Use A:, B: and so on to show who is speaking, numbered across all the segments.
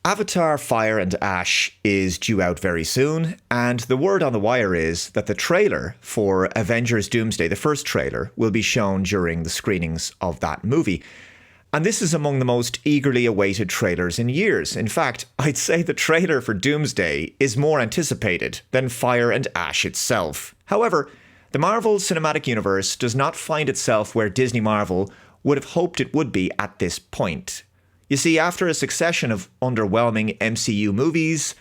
A: Avatar: Fire and Ash is due out very soon, and the word on the wire is that the trailer for Avengers Doomsday, the first trailer, will be shown during the screenings of that movie. And this is among the most eagerly awaited trailers in years. In fact, I'd say the trailer for Doomsday is more anticipated than Fire and Ash itself. However, the Marvel Cinematic Universe does not find itself where Disney Marvel would have hoped it would be at this point. You see, after a succession of underwhelming MCU movies,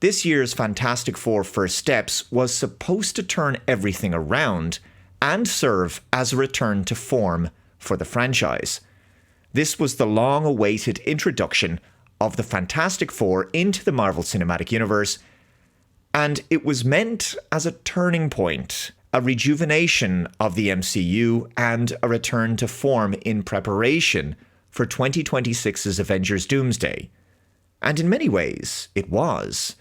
A: this year's Fantastic Four First Steps was supposed to turn everything around and serve as a return to form for the franchise. This was the long-awaited introduction of the Fantastic Four into the Marvel Cinematic Universe, and it was meant as a turning point, a rejuvenation of the MCU, and a return to form in preparation for 2026's Avengers Doomsday. And in many ways, it was.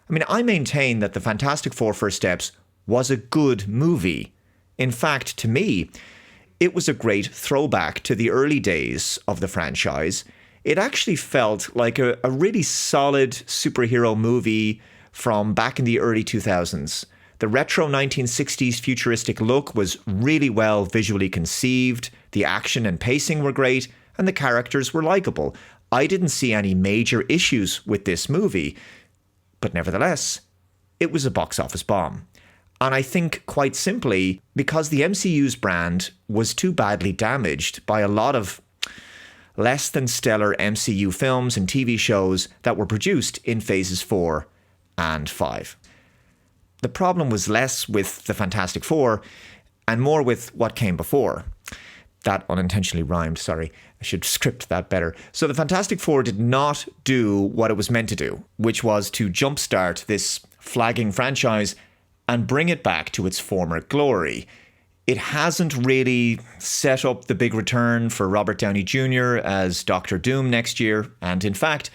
A: I maintain that the Fantastic Four First Steps was a good movie. In fact, to me, it was a great throwback to the early days of the franchise. It actually felt like a really solid superhero movie from back in the early 2000s. The retro 1960s futuristic look was really well visually conceived, the action and pacing were great, and the characters were likable. I didn't see any major issues with this movie, but nevertheless, it was a box office bomb. And I think, quite simply, because the MCU's brand was too badly damaged by a lot of less than stellar MCU films and TV shows that were produced in phases 4 and 5. The problem was less with the Fantastic Four and more with what came before. That unintentionally rhymed, sorry. I should script that better. So the Fantastic Four did not do what it was meant to do, which was to jumpstart this flagging franchise and bring it back to its former glory. It hasn't really set up the big return for Robert Downey Jr. as Doctor Doom next year, and in fact,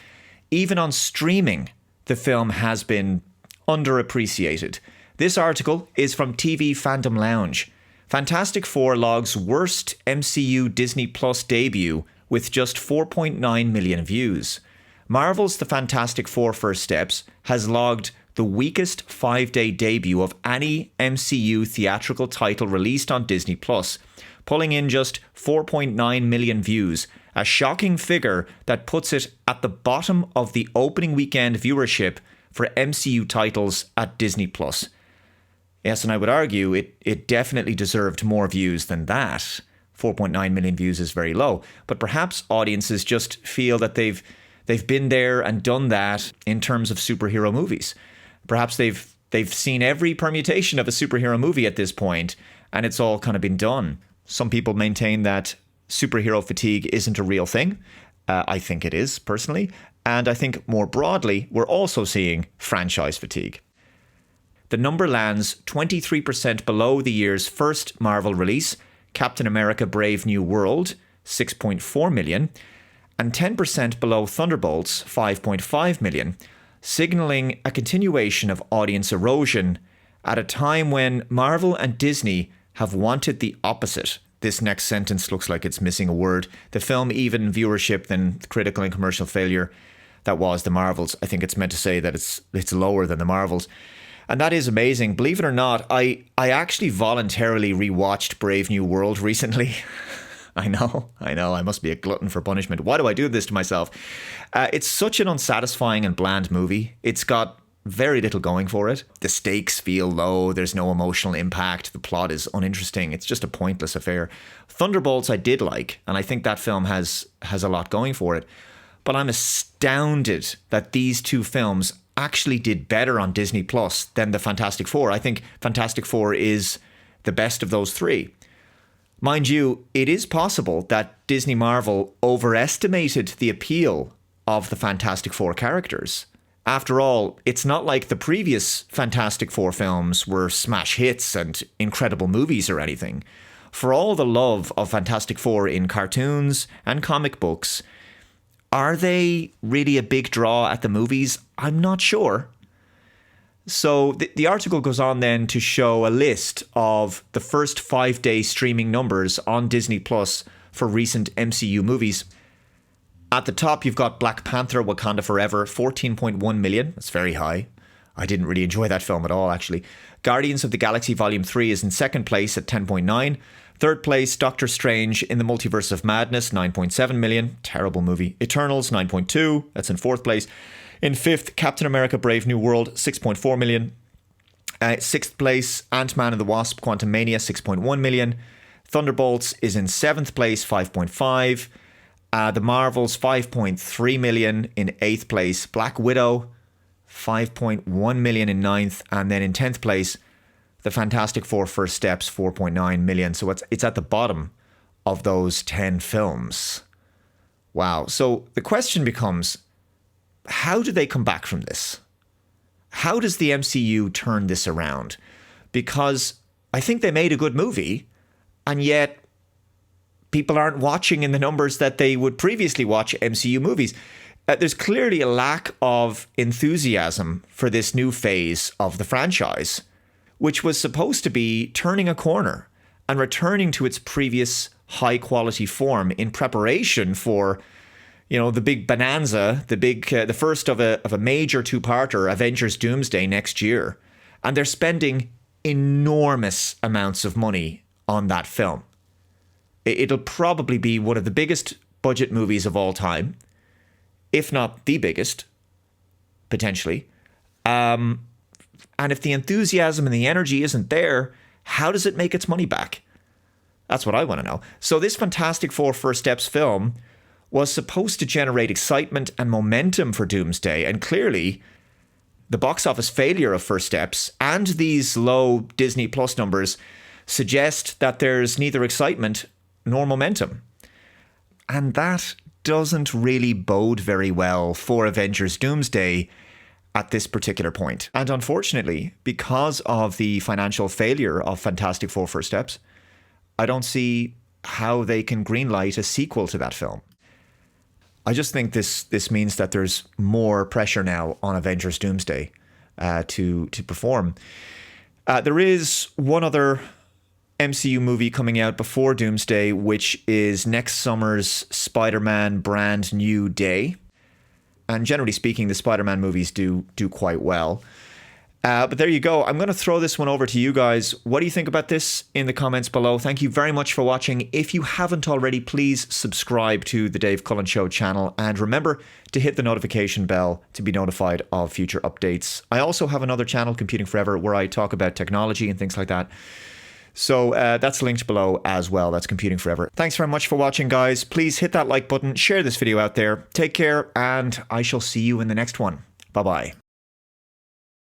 A: even on streaming, the film has been underappreciated. This article is from TV Fandom Lounge. Fantastic Four logs worst MCU Disney Plus debut with just 4.9 million views. Marvel's The Fantastic Four First Steps has logged the weakest 5-day debut of any MCU theatrical title released on Disney Plus, pulling in just 4.9 million views, a shocking figure that puts it at the bottom of the opening weekend viewership for MCU titles at Disney Plus. Yes, and I would argue it definitely deserved more views than that. 4.9 million views is very low, but perhaps audiences just feel that they've been there and done that in terms of superhero movies. Perhaps they've seen every permutation of a superhero movie at this point, and it's all kind of been done. Some people maintain that superhero fatigue isn't a real thing. I think it is, personally. And I think more broadly, we're also seeing franchise fatigue. The number lands 23% below the year's first Marvel release, Captain America: Brave New World, 6.4 million, and 10% below Thunderbolts, 5.5 million, signaling a continuation of audience erosion at a time when Marvel and Disney have wanted the opposite. This next sentence looks like it's missing a word. The film even viewership than critical and commercial failure that was the Marvels. I think it's meant to say that it's lower than the Marvels. And that is amazing. Believe it or not, I actually voluntarily rewatched Brave New World recently. I know. I must be a glutton for punishment. Why do I do this to myself? It's such an unsatisfying and bland movie. It's got very little going for it. The stakes feel low. There's no emotional impact. The plot is uninteresting. It's just a pointless affair. Thunderbolts I did like, and I think that film has a lot going for it. But I'm astounded that these two films actually did better on Disney Plus than the Fantastic Four. I think Fantastic Four is the best of those three. Mind you, it is possible that Disney Marvel overestimated the appeal of the Fantastic Four characters. After all, it's not like the previous Fantastic Four films were smash hits and incredible movies or anything. For all the love of Fantastic Four in cartoons and comic books, are they really a big draw at the movies? I'm not sure. So the article goes on then to show a list of the first 5-day streaming numbers on Disney Plus for recent MCU movies. At the top, you've got Black Panther Wakanda Forever, 14.1 million. That's very high. I didn't really enjoy that film at all, actually. Guardians of the Galaxy Volume 3 is in second place at 10.9. Third place, Doctor Strange in the Multiverse of Madness, 9.7 million. Terrible movie. Eternals, 9.2. That's in fourth place. In fifth, Captain America Brave New World, 6.4 million. Sixth place, Ant-Man and the Wasp Quantumania, 6.1 million. Thunderbolts is in seventh place, 5.5. The Marvels, 5.3 million in eighth place. Black Widow, 5.1 million in ninth. And then in 10th place, The Fantastic Four First Steps, 4.9 million. So it's at the bottom of those 10 films. Wow. So the question becomes, how do they come back from this? How does the MCU turn this around? Because I think they made a good movie, and yet people aren't watching in the numbers that they would previously watch MCU movies. There's clearly a lack of enthusiasm for this new phase of the franchise, which was supposed to be turning a corner and returning to its previous high-quality form in preparation for, you know, the big bonanza, the first of a major two-parter, Avengers Doomsday, next year. And they're spending enormous amounts of money on that film. It'll probably be one of the biggest budget movies of all time, if not the biggest, potentially. And if the enthusiasm and the energy isn't there, how does it make its money back? That's what I want to know. So this Fantastic Four First Steps film was supposed to generate excitement and momentum for Doomsday, and clearly the box office failure of First Steps and these low Disney Plus numbers suggest that there's neither excitement nor momentum. And that doesn't really bode very well for Avengers Doomsday at this particular point. And unfortunately, because of the financial failure of Fantastic Four First Steps, I don't see how they can greenlight a sequel to that film. I just think this means that there's more pressure now on Avengers Doomsday to perform. There is one other MCU movie coming out before Doomsday, which is next summer's Spider-Man Brand New Day. And generally speaking, the Spider-Man movies do quite well. But there you go. I'm going to throw this one over to you guys. What do you think about this in the comments below? Thank you very much for watching. If you haven't already, please subscribe to the Dave Cullen Show channel. And remember to hit the notification bell to be notified of future updates. I also have another channel, Computing Forever, where I talk about technology and things like that. So that's linked below as well. That's Computing Forever. Thanks very much for watching, guys. Please hit that like button, share this video out there. Take care, and I shall see you in the next one. Bye-bye.